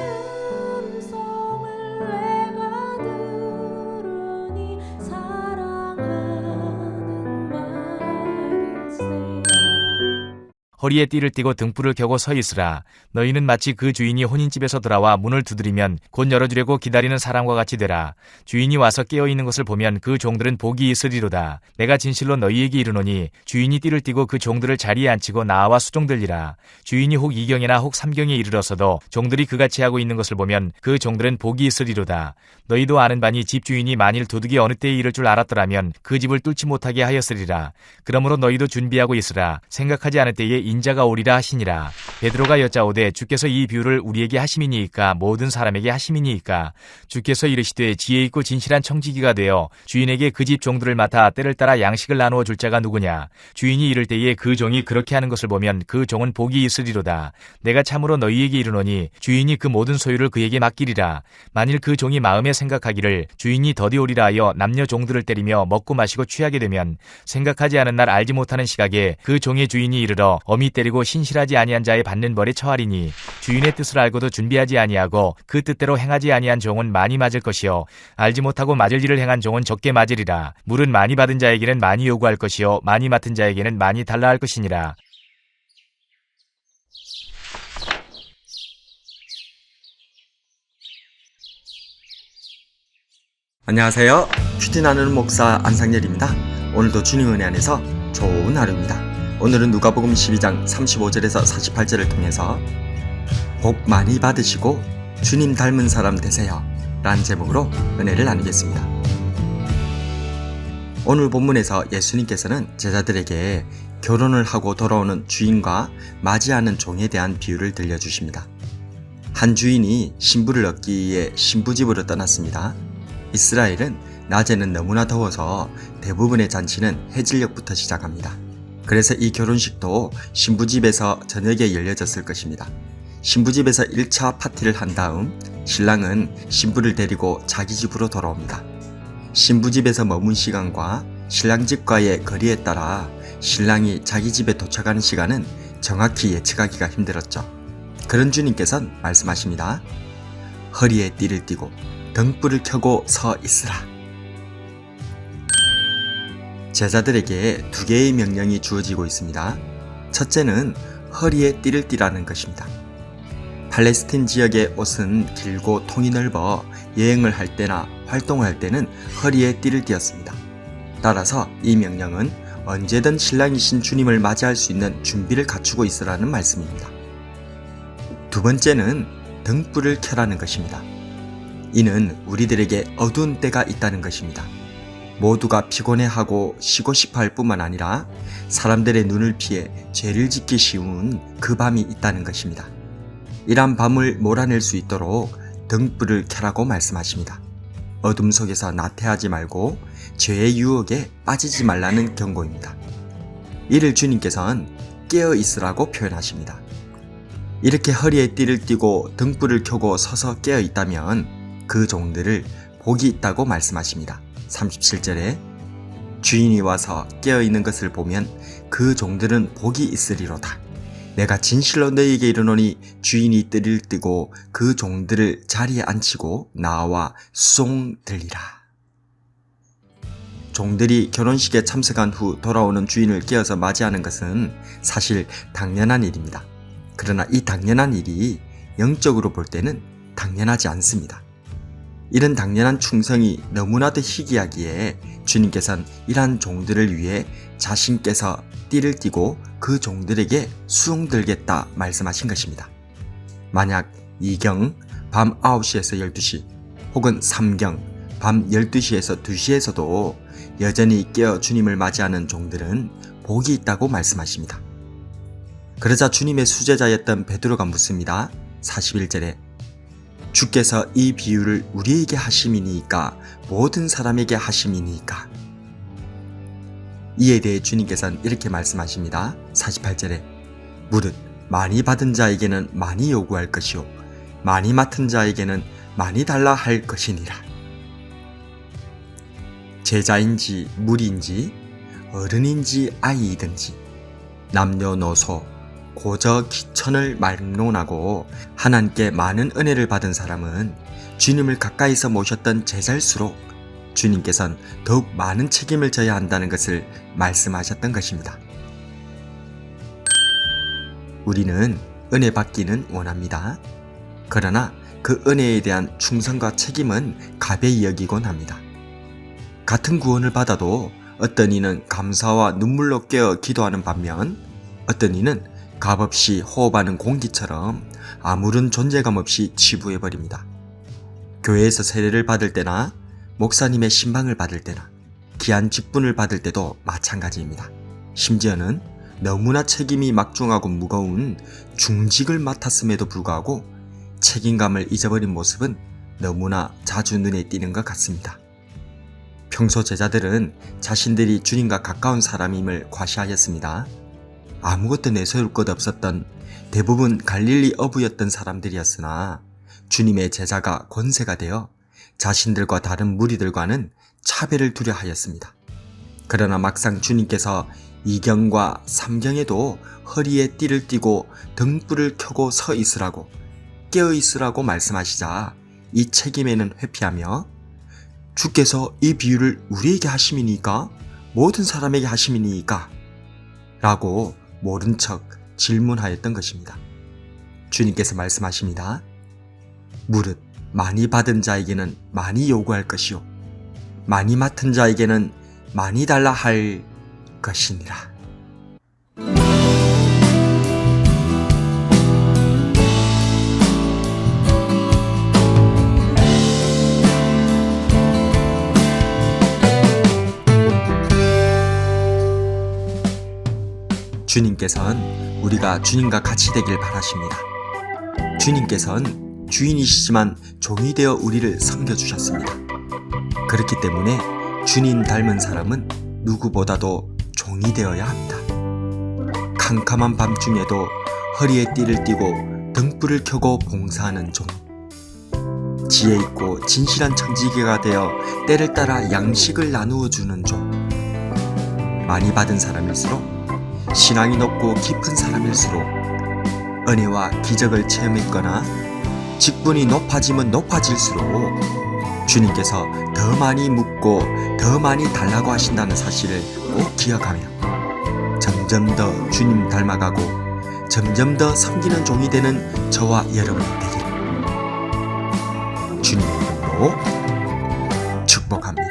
음성을 내가 들으니 사랑하는 말일세. 허리에 띠를 띠고 등불을 켜고 서 있으라. 너희는 마치 그 주인이 혼인집에서 돌아와 문을 두드리면 곧 열어주려고 기다리는 사람과 같이 되라. 주인이 와서 깨어있는 것을 보면 그 종들은 복이 있으리로다. 내가 진실로 너희에게 이르노니 주인이 띠를 띠고 그 종들을 자리에 앉히고 나와 수종들리라. 주인이 혹 이경이나 혹 삼경에 이르렀어도 종들이 그같이 하고 있는 것을 보면 그 종들은 복이 있으리로다. 너희도 아는 바니 집 주인이 만일 도둑이 어느 때에 이를 줄 알았더라면 그 집을 뚫지 못하게 하였으리라. 그러므로 너희도 준비하고 있으라. 생각하지 않을 때에 인자가 오리라 하시니라. 베드로가 여짜오되 주께서 이 비유를 우리에게 하심이니이까 모든 사람에게 하심이니이까. 주께서 이르시되 지혜 있고 진실한 청지기가 되어 주인에게 그 집 종들을 맡아 때를 따라 양식을 나누어 줄 자가 누구냐. 주인이 이를 때에 그 종이 그렇게 하는 것을 보면 그 종은 복이 있으리로다. 내가 참으로 너희에게 이르노니 주인이 그 모든 소유를 그에게 맡기리라. 만일 그 종이 마음에 생각하기를 주인이 더디 오리라 하여 남녀 종들을 때리며 먹고 마시고 취하게 되면 생각하지 않은 날 알지 못하는 시각에 그 종의 주인이 이르러 엄히 때리고 신실하지 아니한 자의 받는 벌에 처하리니 주인의 뜻을 알고도 준비하지 아니하고 그 뜻대로 행하지 아니한 종은 많이 맞을 것이요 알지 못하고 맞을 일을 행한 종은 적게 맞으리라. 물은 많이 받은 자에게는 많이 요구할 것이요 많이 맡은 자에게는 많이 달라 할 것이니라. 안녕하세요. 큐티 나누는 목사 안상열입니다. 오늘도 주님 은혜 안에서 좋은 하루입니다. 오늘은 누가복음 12장 35절에서 48절을 통해서 복 많이 받으시고 주님 닮은 사람 되세요 라는 제목으로 은혜를 나누겠습니다. 오늘 본문에서 예수님께서는 제자들에게 결혼을 하고 돌아오는 주인과 맞이하는 종에 대한 비유를 들려주십니다. 한 주인이 신부를 얻기 위해 신부집으로 떠났습니다. 이스라엘은 낮에는 너무나 더워서 대부분의 잔치는 해질녘부터 시작합니다. 그래서 이 결혼식도 신부집에서 저녁에 열려졌을 것입니다. 신부집에서 1차 파티를 한 다음 신랑은 신부를 데리고 자기 집으로 돌아옵니다. 신부집에서 머문 시간과 신랑 집과의 거리에 따라 신랑이 자기 집에 도착하는 시간은 정확히 예측하기가 힘들었죠. 그런 주님께서는 말씀하십니다. 허리에 띠를 띠고 등불을 켜고 서 있으라. 제자들에게 두 개의 명령이 주어지고 있습니다. 첫째는 허리에 띠를 띠라는 것입니다. 팔레스틴 지역의 옷은 길고 통이 넓어 여행을 할 때나 활동할 때는 허리에 띠를 띠었습니다. 따라서 이 명령은 언제든 신랑이신 주님을 맞이할 수 있는 준비를 갖추고 있으라는 말씀입니다. 두 번째는 등불을 켜라는 것입니다. 이는 우리들에게 어두운 때가 있다는 것입니다. 모두가 피곤해하고 쉬고 싶어 할 뿐만 아니라 사람들의 눈을 피해 죄를 짓기 쉬운 그 밤이 있다는 것입니다. 이러한 밤을 몰아낼 수 있도록 등불을 켜라고 말씀하십니다. 어둠 속에서 나태하지 말고 죄의 유혹에 빠지지 말라는 경고입니다. 이를 주님께서는 깨어 있으라고 표현하십니다. 이렇게 허리에 띠를 띠고 등불을 켜고 서서 깨어 있다면 그 종들을 복이 있다고 말씀하십니다. 37절에 주인이 와서 깨어 있는 것을 보면 그 종들은 복이 있으리로다. 내가 진실로 너희에게 이르노니 주인이 띠를 띠고 그 종들을 자리에 앉히고 나와 수종들리라. 종들이 결혼식에 참석한 후 돌아오는 주인을 깨어서 맞이하는 것은 사실 당연한 일입니다. 그러나 이 당연한 일이 영적으로 볼 때는 당연하지 않습니다. 이런 당연한 충성이 너무나도 희귀하기에 주님께서는 이러한 종들을 위해 자신께서 띠를 띠고 그 종들에게 수종들겠다 말씀하신 것입니다. 만약 2경 밤 9시에서 12시 혹은 3경 밤 12시에서 2시에서도 여전히 깨어 주님을 맞이하는 종들은 복이 있다고 말씀하십니다. 그러자 주님의 수제자였던 베드로가 묻습니다. 41절에 주께서 이 비유를 우리에게 하심이니까 모든 사람에게 하심이니까. 이에 대해 주님께서는 이렇게 말씀하십니다. 48절에 무릇 많이 받은 자에게는 많이 요구할 것이요 많이 맡은 자에게는 많이 달라 할 것이니라. 제자인지 무리인지 어른인지 아이이든지 남녀노소 고저 기천을 막론하고 하나님께 많은 은혜를 받은 사람은 주님을 가까이서 모셨던 제자일수록 주님께서는 더욱 많은 책임을 져야 한다는 것을 말씀하셨던 것입니다. 우리는 은혜 받기는 원합니다. 그러나 그 은혜에 대한 충성과 책임은 가벼이 여기곤 합니다. 같은 구원을 받아도 어떤 이는 감사와 눈물로 깨어 기도하는 반면 어떤 이는 값없이 호흡하는 공기처럼 아무런 존재감 없이 치부해버립니다. 교회에서 세례를 받을 때나 목사님의 신방을 받을 때나 귀한 직분을 받을 때도 마찬가지입니다. 심지어는 너무나 책임이 막중하고 무거운 중직을 맡았음에도 불구하고 책임감을 잊어버린 모습은 너무나 자주 눈에 띄는 것 같습니다. 평소 제자들은 자신들이 주님과 가까운 사람임을 과시하였습니다. 아무것도 내세울 것 없었던 대부분 갈릴리 어부였던 사람들이었으나 주님의 제자가 권세가 되어 자신들과 다른 무리들과는 차별을 두려 하였습니다. 그러나 막상 주님께서 2경과 3경에도 허리에 띠를 띠고 등불을 켜고 서 있으라고 깨어 있으라고 말씀하시자 이 책임에는 회피하며 주께서 이 비유를 우리에게 하심이니까 모든 사람에게 하심이니까 라고 모른 척 질문하였던 것입니다. 주님께서 말씀하십니다. 무릇 많이 받은 자에게는 많이 요구할 것이요 많이 맡은 자에게는 많이 달라 할 것이니라. 주님께서는 우리가 주님과 같이 되길 바라십니다. 주님께서는 주인이시지만 종이 되어 우리를 섬겨주셨습니다. 그렇기 때문에 주님 닮은 사람은 누구보다도 종이 되어야 합니다. 캄캄한 밤중에도 허리에 띠를 띠고 등불을 켜고 봉사하는 종, 지혜 있고 진실한 청지기가 되어 때를 따라 양식을 나누어 주는 종, 많이 받은 사람일수록 신앙이 높고 깊은 사람일수록 은혜와 기적을 체험했거나 직분이 높아지면 높아질수록 주님께서 더 많이 묻고 더 많이 달라고 하신다는 사실을 꼭 기억하며 점점 더 주님 닮아가고 점점 더 섬기는 종이 되는 저와 여러분 되기를 주님의 이름으로 축복합니다.